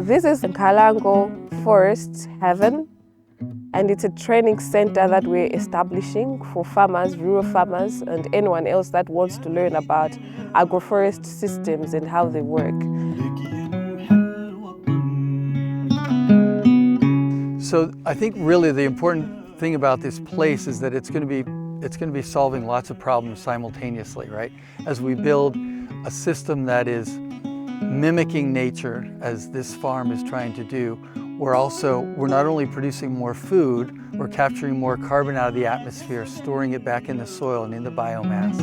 This is Nkhalango Forest Heaven, and it's a training center that we're establishing for farmers, rural farmers, and anyone else that wants to learn about agroforest systems and how they work. So I think really the important thing about this place is that it's going to be solving lots of problems simultaneously, right? As we build a system that is mimicking nature, as this farm is trying to do, we're not only producing more food, we're capturing more carbon out of the atmosphere, storing it back in the soil and in the biomass.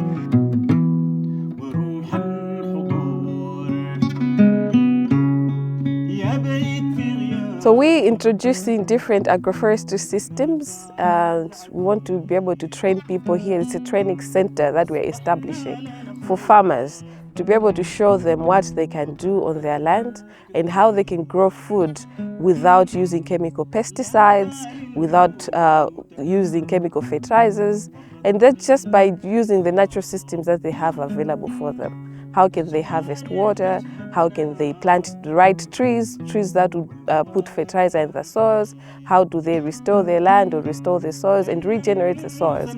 So we're introducing different agroforestry systems, and we want to be able to train people here. It's a training center that we're establishing for farmers to be able to show them what they can do on their land and how they can grow food without using chemical pesticides, without using chemical fertilizers, and that's just by using the natural systems that they have available for them. How can they harvest water? How can they plant the right trees that would put fertilizer in the soils? How do they restore their land or restore the soils and regenerate the soils?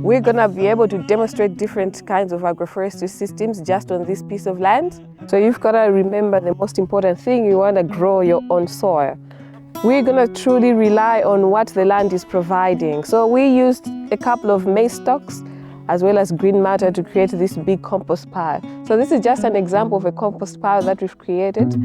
We're going to be able to demonstrate different kinds of agroforestry systems just on this piece of land. So you've got to remember the most important thing: you want to grow your own soil. We're going to truly rely on what the land is providing. So we used a couple of maize stalks as well as green matter to create this big compost pile. So this is just an example of a compost pile that we've created.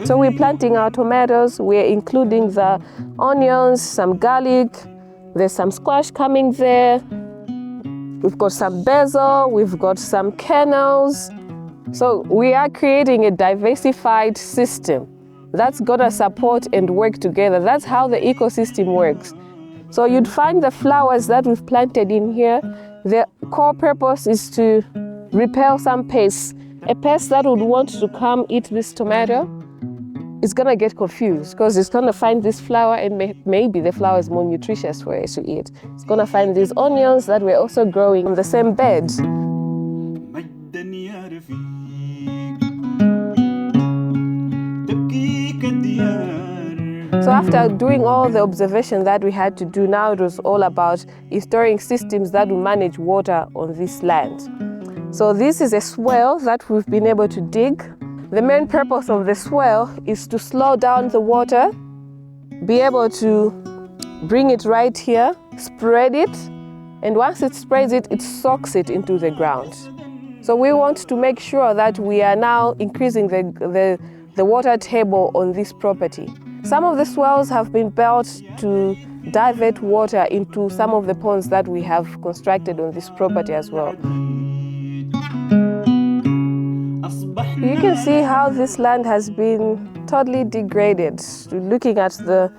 So we're planting our tomatoes, we're including the onions, some garlic, there's some squash coming there. We've got some basil, we've got some kernels. So we are creating a diversified system that's gonna support and work together. That's how the ecosystem works. So you'd find the flowers that we've planted in here, their core purpose is to repel some pests. A pest that would want to come eat this tomato is gonna get confused because it's gonna find this flower and maybe the flower is more nutritious for it to eat. It's gonna find these onions that we're also growing on the same bed. So after doing all the observation that we had to do, now it was all about installing systems that will manage water on this land. So this is a swale that we've been able to dig. The main purpose of the swale is to slow down the water, be able to bring it right here, spread it, and once it spreads it, it soaks it into the ground. So we want to make sure that we are now increasing the water table on this property. Some of the swales have been built to divert water into some of the ponds that we have constructed on this property as well. You can see how this land has been totally degraded. Looking at the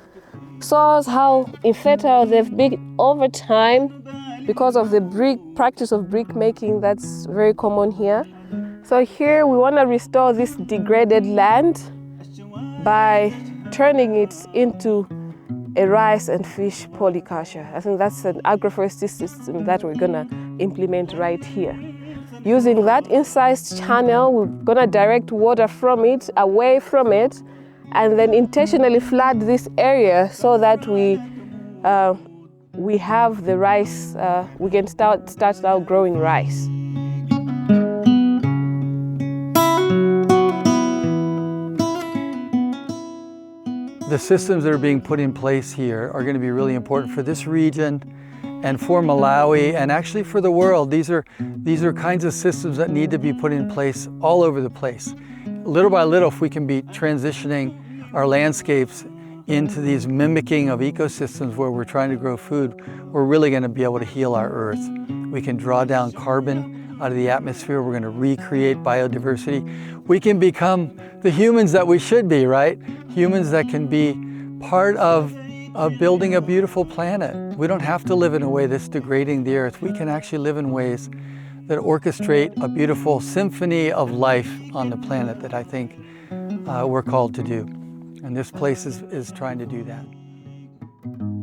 soils, how infertile they've been over time because of the practice of brick making that's very common here. So here we want to restore this degraded land by turning it into a rice and fish polyculture. I think that's an agroforestry system that we're going to implement right here. Using that incised channel, we're going to direct water from it, away from it, and then intentionally flood this area so that we have the rice, we can start now growing rice. The systems that are being put in place here are going to be really important for this region and for Malawi, and actually for the world. These are kinds of systems that need to be put in place all over the place. Little by little, if we can be transitioning our landscapes into these mimicking of ecosystems where we're trying to grow food, we're really going to be able to heal our earth. We can draw down carbon out of the atmosphere. We're going to recreate biodiversity. We can become the humans that we should be, right? Humans that can be part of building a beautiful planet. We don't have to live in a way that's degrading the earth. We can actually live in ways that orchestrate a beautiful symphony of life on the planet that I think we're called to do. And this place is trying to do that. you.